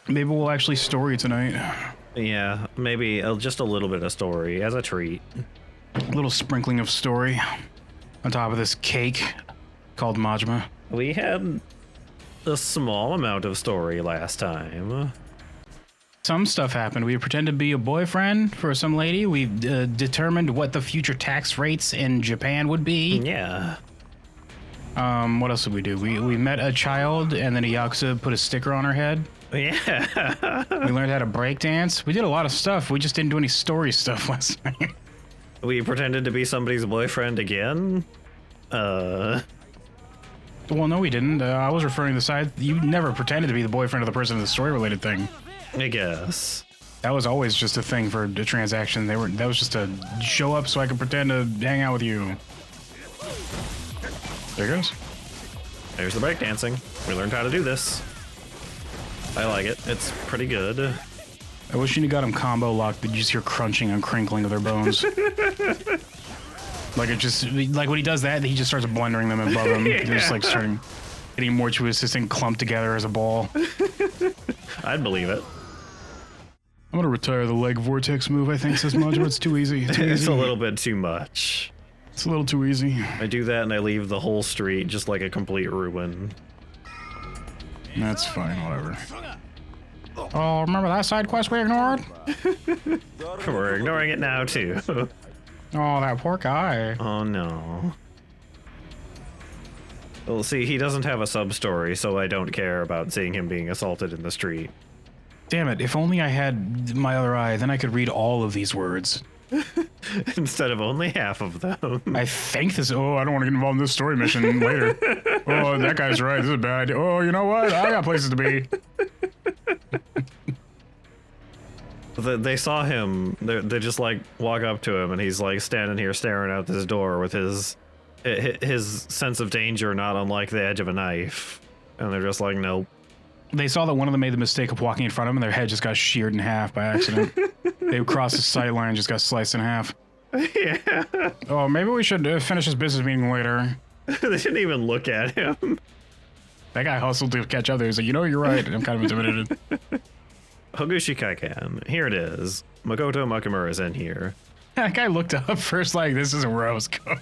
Maybe we'll actually story tonight. Yeah, maybe just a little bit of story as a treat. A little sprinkling of story on top of this cake called Majima. We had a small amount of story last time. Some stuff happened. We pretended to be a boyfriend for some lady. We determined what the future tax rates in Japan would be. Yeah. What else did we do? We met a child, and then a Yakuza put a sticker on her head. Yeah. We learned how to break dance. We did a lot of stuff. We just didn't do any story stuff last night. We pretended to be somebody's boyfriend again. Well, no, we didn't. I was referring to the side. You never pretended to be the boyfriend of the person in the story-related thing. I guess. That was always just a thing for the transaction. That was just a show up so I could pretend to hang out with you. There it goes. There's the breakdancing. We learned how to do this. I like it. It's pretty good. I wish you got him combo locked, but you just hear crunching and crinkling of their bones. Like when he does that, he just starts blendering them above him. Yeah. They're just like starting getting more twisted and clumped together as a ball. I'd believe it. I'm gonna retire the leg vortex move, I think, says Majima. It's too easy. It's a little bit too much. It's a little too easy. I do that and I leave the whole street just like a complete ruin. That's fine, whatever. Oh, remember that side quest we ignored? We're ignoring it now too. Oh, that poor guy. Oh no. Well, see, he doesn't have a sub-story, so I don't care about seeing him being assaulted in the street. Damn it, if only I had my other eye, then I could read all of these words. Instead of only half of them. I think this. Oh, I don't want to get involved in this story mission later. Oh, that guy's right. This is a bad idea. Oh, you know what? I got places to be. They saw him. They just like walk up to him, and he's like standing here staring out this door with his sense of danger not unlike the edge of a knife. And they're just like, nope. They saw that one of them made the mistake of walking in front of him, and their head just got sheared in half by accident. They crossed the sight line and just got sliced in half. Yeah. Oh, maybe we should finish this business meeting later. They didn't even look at him. That guy hustled to catch up there. He's like, you know, you're right. I'm kind of intimidated. Hogushi Kaikan. Here it is. Makoto Makimura's in here. That guy looked up first like, this isn't where I was going.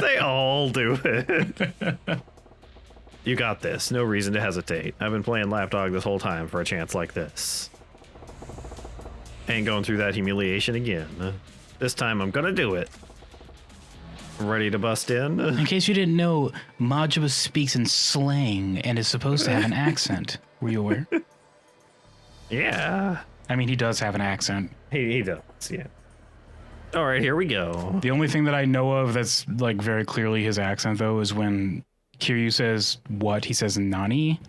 They all do it. You got this. No reason to hesitate. I've been playing Lapdog this whole time for a chance like this. Ain't going through that humiliation again. This time I'm gonna do it. Ready to bust in? In case you didn't know, Majima speaks in slang and is supposed to have an accent. Were you aware? Yeah. I mean, he does have an accent. He does, yeah. All right, here we go. The only thing that I know of that's like very clearly his accent, though, is when Kiryu says what, he says nani,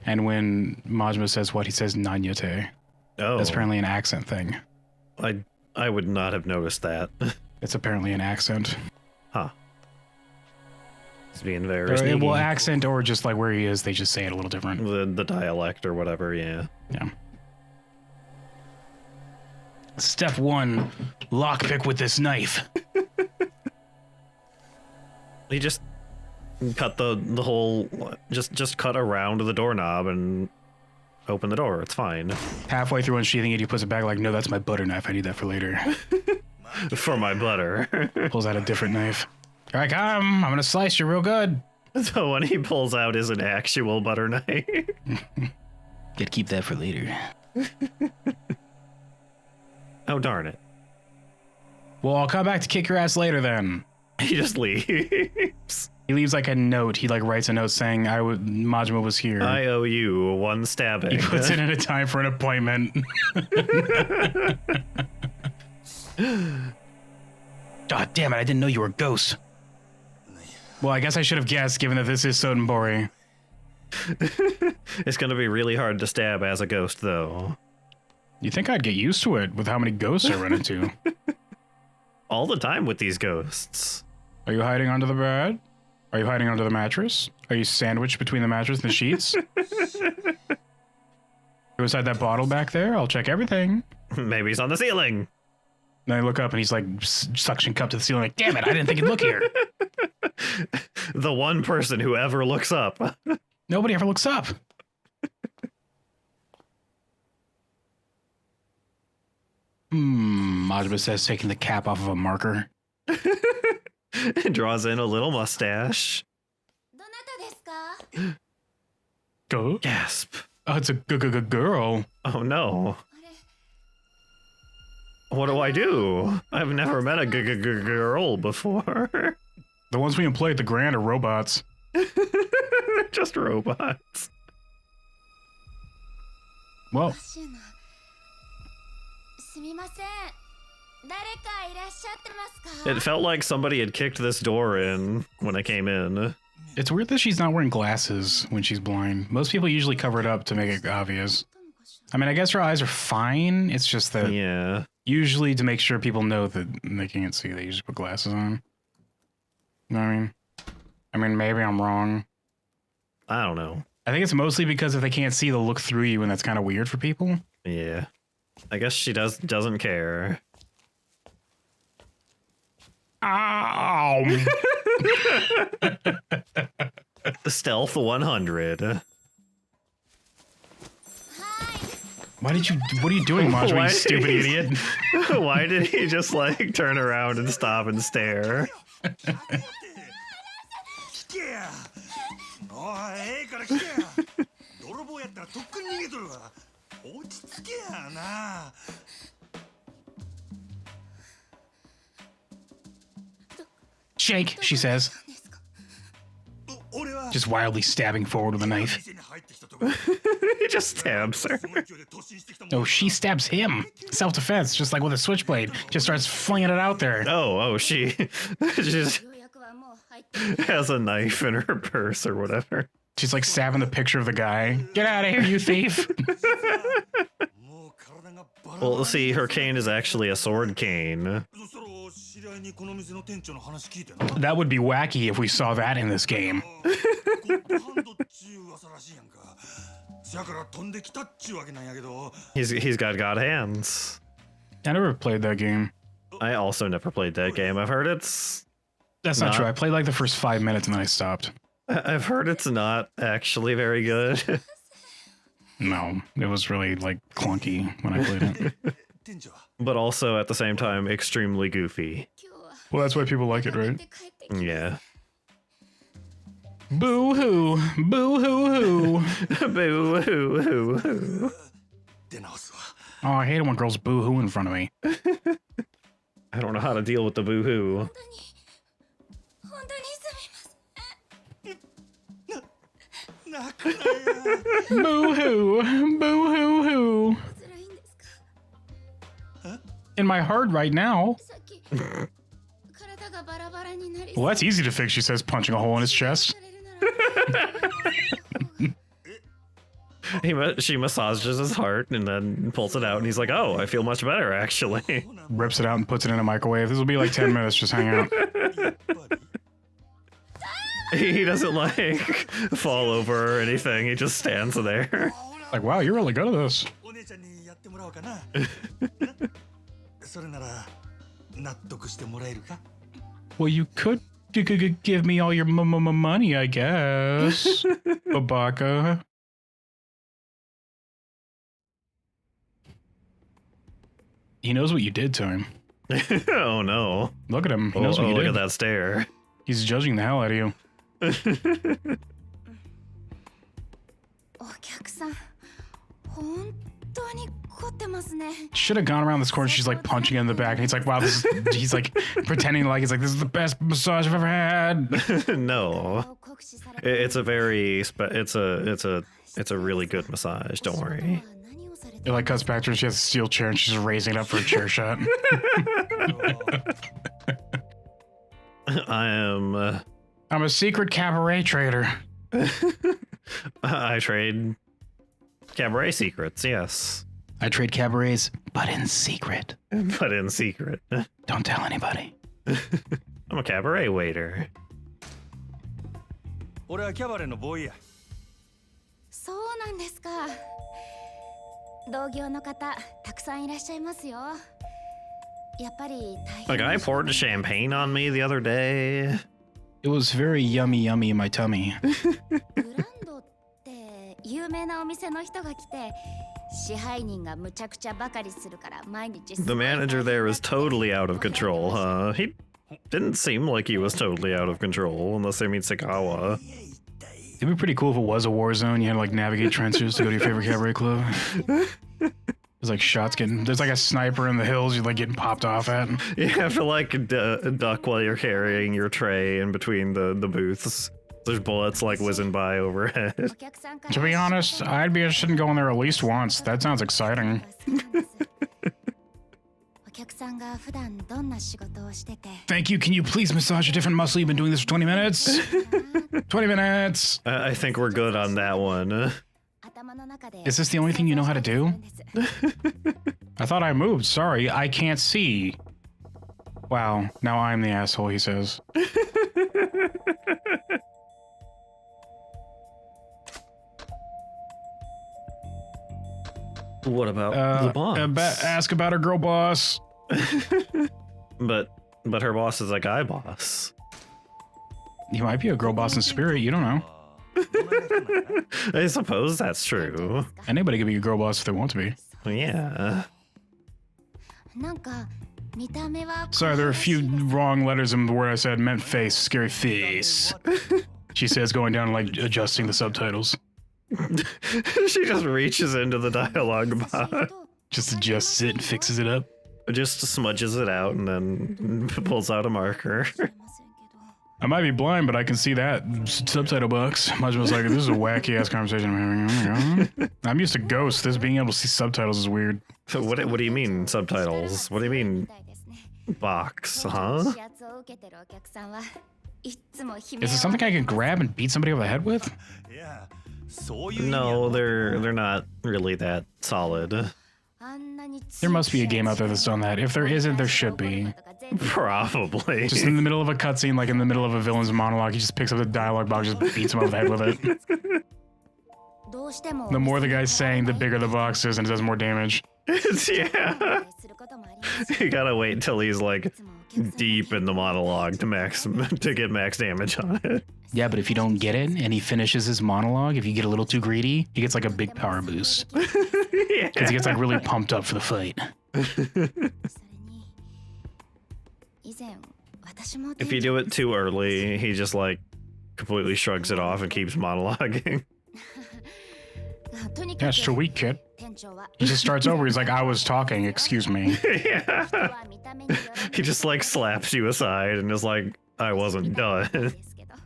and when Majima says what, he says nanyate. Oh. That's apparently an accent thing. I would not have noticed that. It's apparently an accent. Huh. It's being very sneaky. Well, accent or just like where he is, they just say it a little different. The dialect or whatever, yeah. Yeah. Step 1, lockpick with this knife. He just cut the whole, just cut around the doorknob and open the door. It's fine. Halfway through unsheathing it, he puts it back like, no, that's my butter knife. I need that for later. For my butter. Pulls out a different knife. Here I come. I'm gonna slice you real good. The one he pulls out is an actual butter knife. Gotta keep that for later. Oh, darn it. Well, I'll come back to kick your ass later then. He just leaves. He leaves like a note. He like writes a note saying Majima was here. I owe you one stabbing. He puts it in a time for an appointment. God damn it, I didn't know you were a ghost. Well, I guess I should have guessed, given that this is Sotenbori. It's gonna be really hard to stab as a ghost, though. You think I'd get used to it with how many ghosts I run into? All the time with these ghosts. Are you hiding under the bed? Are you hiding under the mattress? Are you sandwiched between the mattress and the sheets? Go inside that bottle back there? I'll check everything. Maybe he's on the ceiling. Then I look up and he's like suction cup to the ceiling like, damn it, I didn't think he'd look here. The one person who ever looks up. Nobody ever looks up. Majima says, taking the cap off of a marker. Draws in a little mustache. Go. Gasp. Oh, it's a girl. Oh no. What do I do? I've never met a girl before. The ones we employ at the Grand are robots. Just robots. Well, it felt like somebody had kicked this door in when I came in. it's weird that she's not wearing glasses when she's blind. Most people usually cover it up to make it obvious. I mean, I guess her eyes are fine. It's just that Yeah. usually to make sure people know that they can't see, they usually put glasses on. You know what I mean? I mean, maybe I'm wrong. I don't know. I think it's mostly because if they can't see, they'll look through you, and that's kind of weird for people. Yeah. I guess she doesn't care. Ow! Stealth 100. What are you doing, Majima, Why- you stupid idiot? Why did he just like turn around and stop and stare? Shake, she says, just wildly stabbing forward with a knife. He just stabs her. No, she stabs him. Self-defense, just like with a switchblade. Just starts flinging it out there. Oh, she just has a knife in her purse or whatever. She's like stabbing the picture of the guy. Get out of here, you thief. Well, see, her cane is actually a sword cane. That would be wacky if we saw that in this game. He's got God hands. I never played that game. I also never played that game. I've heard it's That's not true. I played like the first 5 minutes and then I stopped. I've heard it's not actually very good. No, it was really like clunky when I played it. But also at the same time extremely goofy. Well, that's why people like it, right? Yeah. Boo hoo, boo hoo hoo. Boo hoo hoo hoo. Oh, I hate it when girls boo hoo in front of me. I don't know how to deal with the boo hoo. Boo hoo, boo hoo hoo. In my heart right now. Well, that's easy to fix, she says, punching a hole in his chest. She massages his heart and then pulls it out and he's like, oh, I feel much better actually. Rips it out and puts it in a microwave. This will be like 10 minutes, just hang out. He doesn't like fall over or anything. He just stands there. Like, wow, you're really good at this. Well, you could give me all your money, I guess. Babaka. He knows what you did to him. Oh no. Look at him. He knows what you look did. at that stare. He's judging the hell out of you. Should have gone around this corner. She's like punching him in the back, and he's like, "Wow, this is." He's like pretending like he's like, "This is the best massage I've ever had." No, it's a very it's a really good massage. Don't worry. It like cuts back to her. She has a steel chair, and she's raising it up for a chair shot. I'm I trade cabaret secrets. Yes, I trade cabarets, but in secret. but in secret. Don't tell anybody. I'm a cabaret waiter. 俺はキャバレーのボーイや。そうなんですか。同業の方たくさんいらっしゃいますよ。やっぱり大変。 Like I poured champagne on me the other day. It was very yummy in my tummy. グランドって有名なお店の人が来て The manager there is totally out of control, huh? He didn't seem like he was totally out of control, unless they mean Sakawa. It'd be pretty cool if it was a war zone. You had to like navigate trenches to go to your favorite cabaret club. There's like shots getting. There's like a sniper in the hills. You're like getting popped off at. You have to like duck while you're carrying your tray in between the booths. There's bullets like whizzing by overhead. To be honest, I'd be interested in going there at least once. That sounds exciting. Thank you. Can you please massage a different muscle? You've been doing this for 20 minutes. 20 minutes. I think we're good on that one. Is this the only thing you know how to do? I thought I moved. Sorry, I can't see. Wow, now I'm the asshole, he says. What about the boss? Ask about her girl boss. But her boss is a guy boss. You might be a girl boss in spirit, you don't know. I suppose that's true. Anybody can be a girl boss if they want to be. Yeah. Sorry, there are a few wrong letters in the word I said. Meant face, scary face. She says, going down and like adjusting the subtitles. She just reaches into the dialogue box. Just adjusts it and fixes it up. Just smudges it out and then pulls out a marker. I might be blind, but I can see that subtitle box. Majima's like, this is a wacky ass conversation I'm having. Oh my God. I'm used to ghosts. This being able to see subtitles is weird. So what do you mean subtitles? What do you mean box, huh? Is this something I can grab and beat somebody over the head with? No, they're not really that solid. There must be a game out there that's done that. If there isn't, there should be. Probably. Just in the middle of a cutscene, like in the middle of a villain's monologue, he just picks up the dialogue box, just beats him over the head with it. The more the guy's saying, the bigger the box is, and it does more damage. Yeah. You gotta wait until he's like deep in the monologue to get max damage on it. Yeah, but if you don't get it and he finishes his monologue, if you get a little too greedy, he gets like a big power boost. Because he gets like really pumped up for the fight. If you do it too early, he just like completely shrugs it off and keeps monologuing. That's too weak, kid. He just starts over. He's like, I was talking, excuse me. Yeah. He just like slaps you aside and is like, I wasn't done.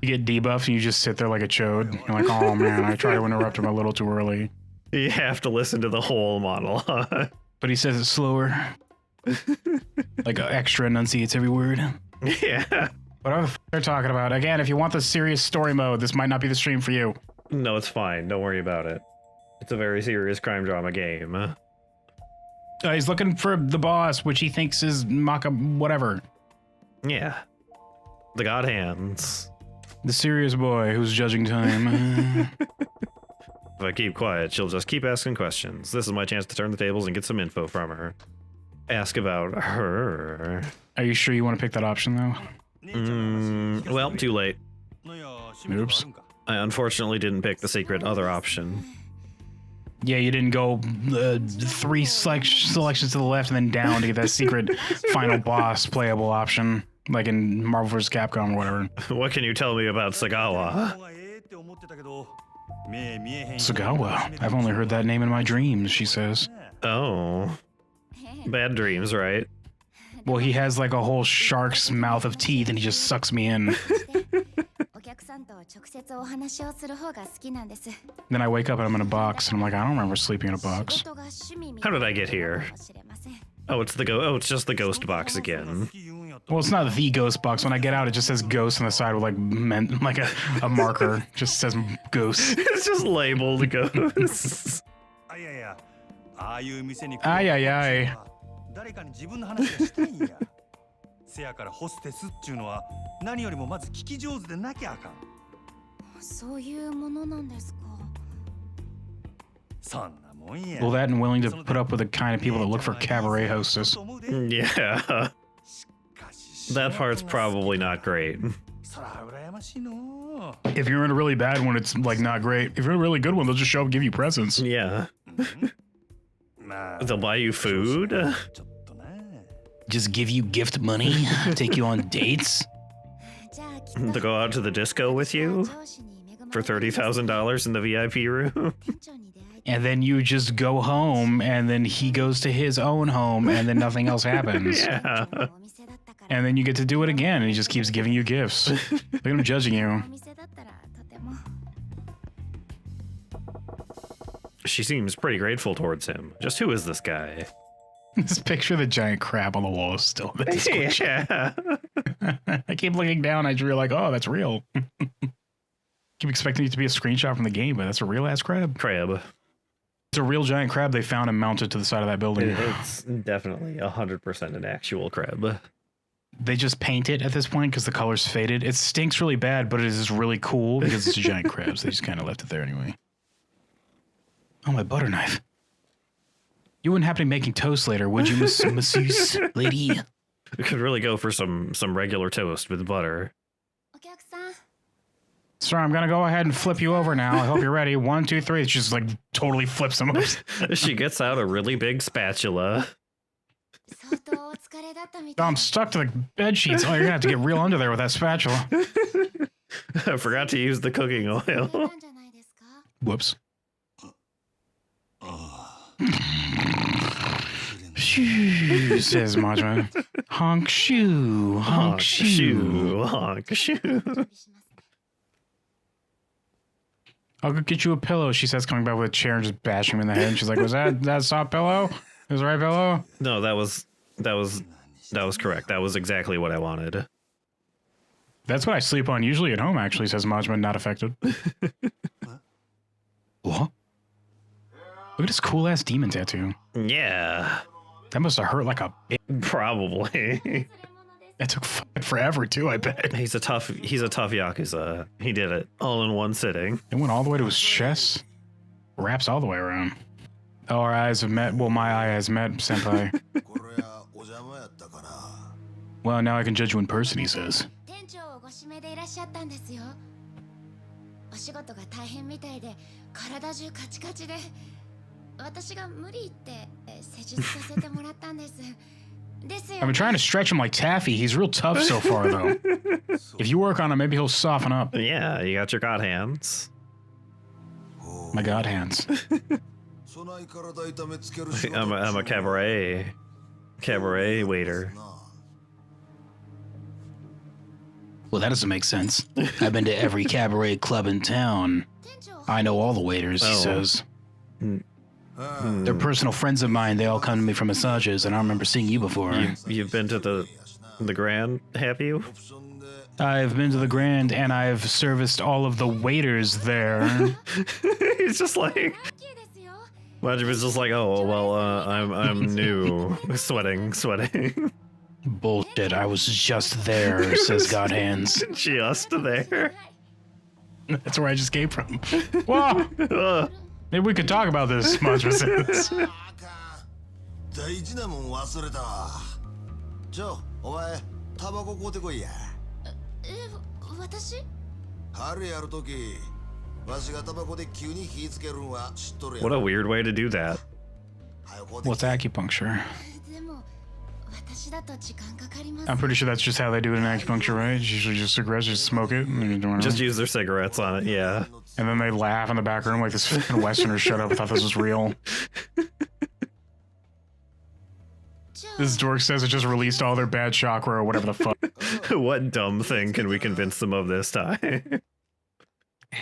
You get debuffed and you just sit there like a chode. You're like, oh man, I tried to interrupt him a little too early. You have to listen to the whole monologue. But he says it slower. Like extra enunciates every word. Yeah. Whatever the they're talking about. Again, if you want the serious story mode, this might not be the stream for you. No, it's fine. Don't worry about it. It's a very serious crime drama game. He's looking for the boss, which he thinks is Maka whatever. Yeah. The Godhands. The serious boy who's judging time. If I keep quiet, she'll just keep asking questions. This is my chance to turn the tables and get some info from her. Ask about her. Are you sure you want to pick that option, though? Well, too late. Oops. I unfortunately didn't pick the secret other option. Yeah, you didn't go 3 selections to the left and then down to get that secret final boss playable option, like in Marvel vs. Capcom or whatever. What can you tell me about Sagawa? Sagawa? I've only heard that name in my dreams, she says. Oh. Bad dreams, right? Well, he has like a whole shark's mouth of teeth and he just sucks me in. Then I wake up and I'm in a box and I'm like, I don't remember sleeping in a box. How did I get here? Oh, it's just the ghost box again. Well, it's not the ghost box. When I get out, it just says ghost on the side with like a marker. Just says ghost. It's just labeled ghost. Ay, ay, ay. 誰かに自分の話がしたいんや。せやからホステスっちゅうのは何よりもまず聞き上手でなきゃあかん。そういうものなんですか。そんなもんや。 Well, that and willing to put up with the kind of people that look for cabaret hostess. Yeah. That part's probably not great. If you're in a really bad one, it's like not great. If you're in a really good one, they'll just show up and give you presents. Yeah. まあ They'll buy you food? ちょっとな Just give you gift money, take you on dates. じゃあきっ To と go out to the disco with you? 上司に恵ま For れています $30,000 in the VIP room? 店長に出会えて And then you just go home, and then he goes to his own home, and then nothing else happens. Yeah. 店長のお店だったから And then you get to do it again, and he just keeps giving you gifts. Look at him judging you. お店だったらとても She seems pretty grateful towards him. Just who is this guy? This picture of the giant crab on the wall is still in the Discord chat. Yeah. I keep looking down, I realize, like, oh, that's real. Keep expecting it to be a screenshot from the game, but that's a real ass crab. Crab. It's a real giant crab they found and mounted to the side of that building. It's definitely 100% an actual crab. They just paint it at this point because the color's faded. It stinks really bad, but it is really cool because it's a giant crab, so they just kind of left it there anyway. Oh, my butter knife. You wouldn't happen to be making toast later, would you, masseuse lady? We could really go for some regular toast with butter. お客さん Sir, I'm gonna go ahead and flip you over now. I hope you're ready. 1, 2, 3. It just like totally flips him over. She gets out a really big spatula. 相当お疲れだったみた Oh, い I'm stuck to the bed sheets. Oh, you're gonna have to get real under there with that spatula. I forgot to use the cooking な oil. んじゃないですか Whoops. Shoo, says Majima. Honk shoe, honk shoe. Honk shoe. 準備します I'll go get you a pillow, she says, coming back with a chair and just bashing him in the head. And she's like, was that a soft pillow? It was the right pillow? No, that was correct. That was exactly what I wanted. That's what I sleep on usually at home, actually, says Majima, not affected. What? Look at this cool ass demon tattoo. Yeah, That must have hurt like a bitch. probably. That took fucking forever too, I bet. He's a tough Yakuza. He did it all in one sitting. It went all the way to his chest. Wraps all the way around. Oh, our eyes have met. Well, my eye has met, senpai. これはお邪魔やったかな。 Well, now I can judge you in person, he says. 店長をご指名でいらっしゃったんですよお仕事が大変みたいで体中カチカチで私が無理って施術させてもらったんですですよ I've been trying to stretch him like taffy. He's real tough so far, though. If you work on him, maybe he'll soften up. Yeah, you got your god hands. My god hands. そない体痛めつける仕事 I'm a cabaret waiter. Well, that doesn't make sense. I've been to every cabaret club in town. 店長 I know all the waiters, he Oh. says. ああ They're personal friends of mine. They all come to me for massages, and I remember seeing you before. You've been to the Grand, have you? オプションで I've been to the Grand, and I've serviced all of the waiters there. He's just like ラッキーですよ Majima's just like, oh well, I'm new, sweating. Bullshit, I was just there, says God Hands. Just there. That's where I just came from. Whoa! Ugh. Maybe we could talk about this, Majima says. あかん大事なもん忘れたわじゃあお前タバコ買うてこいや私春やるときわしがタバコで急に火つけるんは知っとるや What a ろ weird way to do that. はよ買うて What's acupuncture? でも私だと時間かかります I'm pretty sure that's just how they do it in acupuncture, right? It's usually just cigarettes, just smoke it, and then you're doing Just it. use their cigarettes on it, yeah. And then they laugh in the back room like this fucking Westerner shut up. I thought this was real. じゃあ This dork says it just released all their bad chakra or whatever the fuck. What dumb thing can we convince them of this time?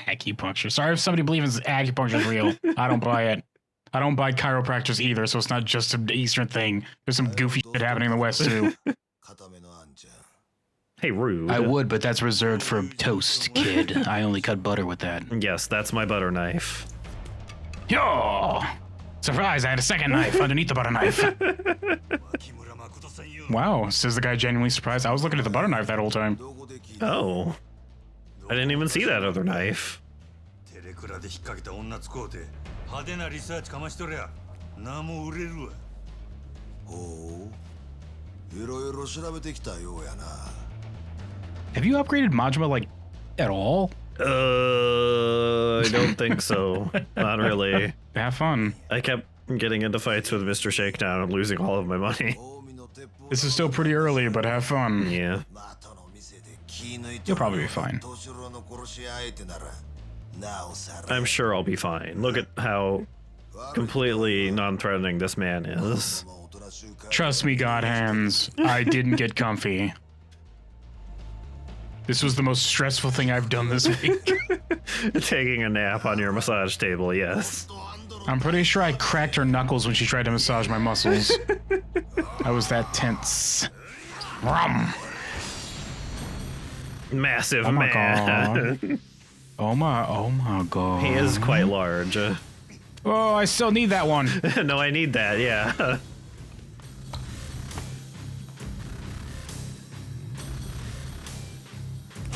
Acupuncture. Sorry if somebody believes acupuncture is real. I don't buy it. I don't buy chiropractors either, so it's not just an Eastern thing. There's some goofy shit happening in the West too. 固めのあんちゃん Hey, rude. I would, but that's reserved for toast, kid. I only cut butter with that. Yes, that's my butter knife. Yo! Surprise, I had a second knife underneath the butter knife. 木村誠さんよ Wow, says the guy genuinely surprised. I was looking at the butter knife that whole time. どこで聞いた Oh, I didn't even see that other knife. テレクラで引っ掛けた女使うて派手なリサーチかましとりゃ何も売れるわほういろいろ調べてきたようやな Have you upgraded Majima, like, at all? I don't think so. Not really. Have fun. I kept Getting into fights with Mr. Shakedown and losing all of my money. This is still pretty early, but have fun. Yeah. You'll probably be fine. I'm sure I'll be fine. Look at how completely non-threatening this man is. Trust me, Godhands, I didn't get comfy. This was the most stressful thing I've done this week. Taking a nap on your massage table, yes. I'm pretty sure I cracked her knuckles when she tried to massage my muscles. I was that tense. Rum. Massive Oh my man. god. Oh my god. He is quite large. Oh, I still need that one. No, I need that, yeah.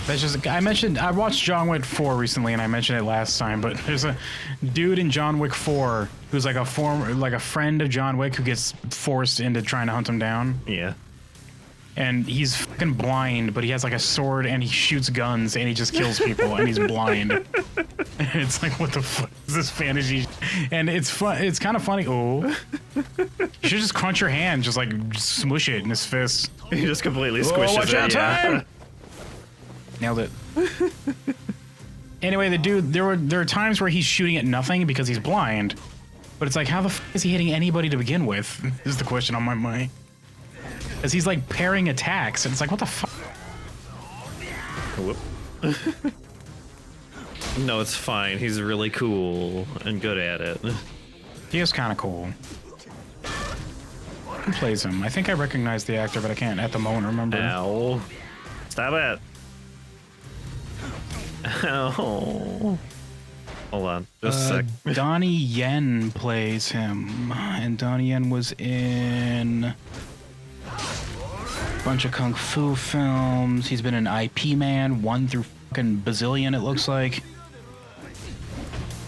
That's just, I watched John Wick 4 recently, and I mentioned it last time, but there's a dude in John Wick 4 who's like a friend of John Wick who gets forced into trying to hunt him down. Yeah. And he's fucking blind, but he has like a sword and he shoots guns and he just kills people and he's blind. And it's like, what the fuck is this fantasy? And it's fun. It's kind of funny. Oh, you should just crunch your hand, just like smush it in his fist. He just completely squishes watch it. out, Yeah. time! Nailed it. Anyway, the dude, there are times where he's shooting at nothing because he's blind, but it's like, how the fuck is he hitting anybody to begin with? Is the question on my mind. Because he's like parrying attacks, and it's like, what the fuck? Whoop. No, it's fine. He's really cool and good at it. He is kind of cool. Who plays him? I think I recognize the actor, but I can't at the moment remember. Ow. Stop it. Ow. Hold on. Just a sec. Donnie Yen plays him, and Donnie Yen was in a bunch of kung fu films. He's been an IP man, 1 through fucking bazillion, it looks like.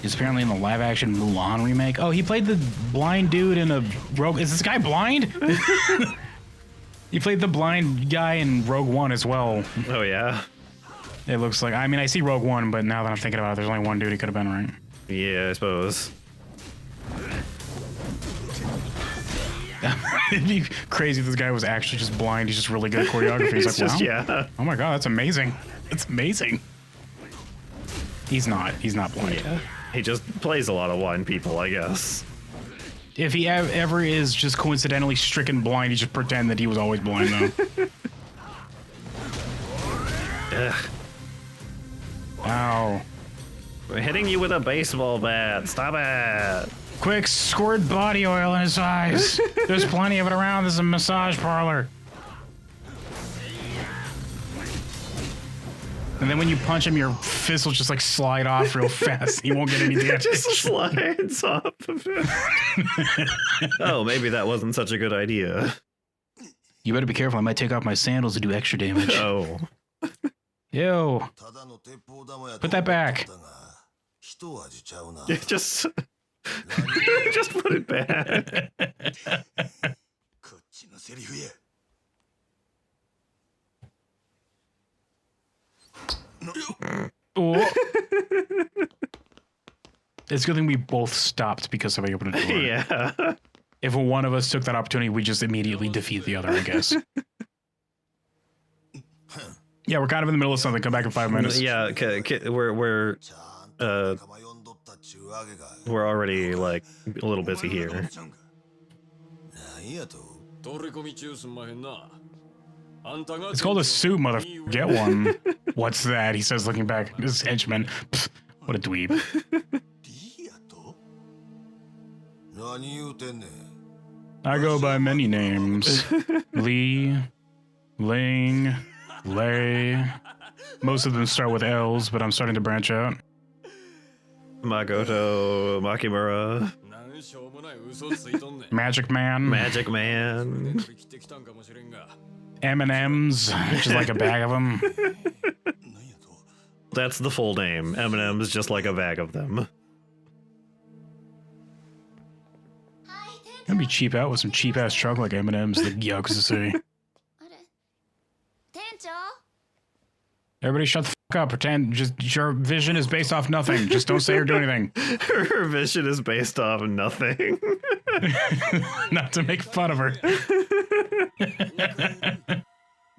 He's apparently in the live-action Mulan remake. Oh, he played the blind dude in a Rogue. Is this guy blind? He played the blind guy in Rogue One as well. Oh, yeah? It looks like. I mean, I see Rogue One, but now that I'm thinking about it, there's only one dude he could have been, right? Yeah, I suppose. It'd be crazy if this guy was actually just blind. He's just really good at choreography. He's like, just, wow. yeah. Oh my god, that's amazing. That's amazing. He's not. He's not blind. Yeah. He just plays a lot of blind people, I guess. If he ever is just coincidentally stricken blind, he just pretend that he was always blind, though. Ugh. Ow. We're hitting you with a baseball bat. Stop it. Quick, squirt body oil in his eyes. There's plenty of it around. This is a massage parlor. And then when you punch him, your fist will just like slide off real fast. He won't get any damage. Just slides off of it. Oh, maybe that wasn't such a good idea. You better be careful. I might take off my sandals to do extra damage. Oh. Ew. Put that back. Just put it back. Oh. It's a good thing we both stopped because somebody opened a door. Yeah. If one of us took that opportunity, we just immediately defeat the other, I guess. Yeah, we're kind of in the middle of something. Come back in 5 minutes. Yeah, we're already like a little busy here. It's called a suit, motherfucker. Get one. What's that? He says, looking back at his henchman. Pfft, what a dweeb. I go by many names. Lee, Ling, Lei. Most of them start with L's, but I'm starting to branch out. Makoto, Makimura. Magic Man. Magic Man. M&M's, which is like a bag of them. That's the full name. M&M's, just like a bag of them. Gonna be cheap out with some cheap ass truck like M&M's, the Yakuza City. Everybody shut the up. Pretend just your vision is based off nothing. Just don't say or do anything. Her vision is based off nothing. Not to make fun of her.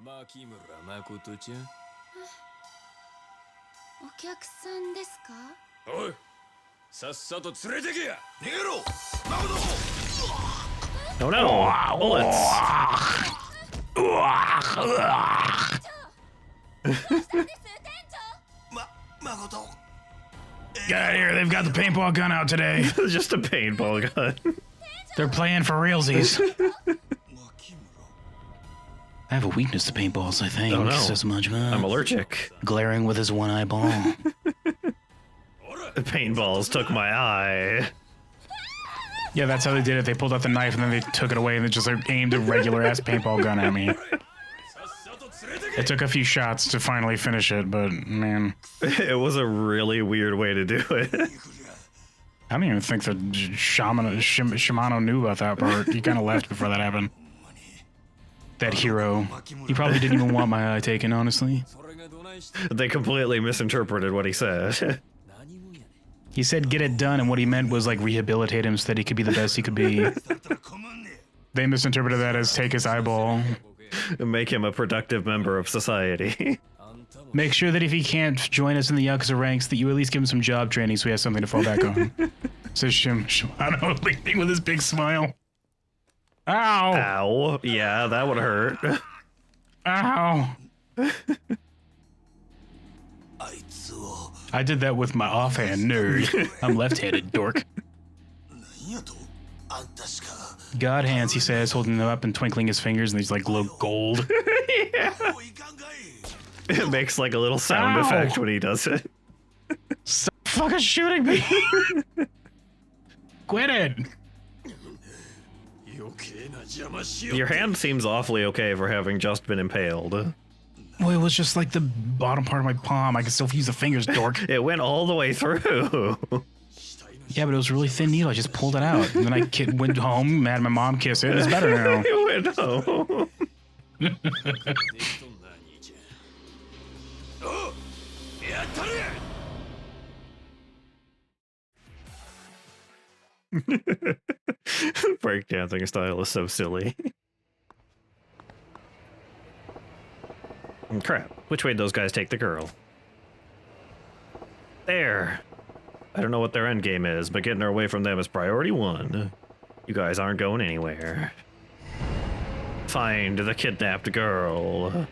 牧村誠ちゃん。お客さんですか？おい、さっさと連れてけや。逃げろ誠 Oh no! Bullets! 誠 Get out of here. They've got the paintball gun out today. Just a paintball gun. They're playing for realsies. 牧村 I have a weakness to paintballs, I think, Oh, no. says Majima. I'm allergic. Glaring with his one eyeball. The paintballs took my eye. Yeah, that's how they did it. They pulled out the knife and then they took it away and they just like, aimed a regular ass paintball gun at me. It took a few shots to finally finish it, but man, It was a really weird way to do it. I don't even think that Shimano knew about that part. He kind of left before that happened. That hero. He probably didn't even want my eye taken, honestly. それがどないして They completely misinterpreted what he said. 何者やねん。 He said get it done, and what he meant was like rehabilitate him so that he could be the best he could be. だったら困んねえ They misinterpreted that as take his eyeball. Make him a productive member of society. あんたも Make sure that if he can't join us in the Yakuza ranks, that you at least give him some job training so he has something to fall back on. Says Shimano, leaving with his big smile. Ow! Ow. Yeah, that would hurt. Ow! あいつを I did that with my offhand, nerd. I'm left-handed, dork. 何やとあんたしか God hands, he says, holding them up and twinkling his fingers, and these like glow gold. もういかんかい It makes like a little sound Ow. effect when he does it. Stop fucking shooting me! Quit it! 余計な邪魔しよ Your hand seems awfully okay for having just been impaled. Well, it was just like the bottom part of my palm. I could still use the fingers, dork. It went all the way through. Yeah, but it was a really thin needle. I just pulled it out. And then I went home, mad my mom kissed it. It's better now. You went home. できとんな兄ちゃん。おう、やったれ。 Breakdancing style is so silly. Crap. Which way did those guys take the girl? There. I don't know what their end game is, but getting her away from them is priority one. You guys aren't going anywhere. Find the kidnapped girl.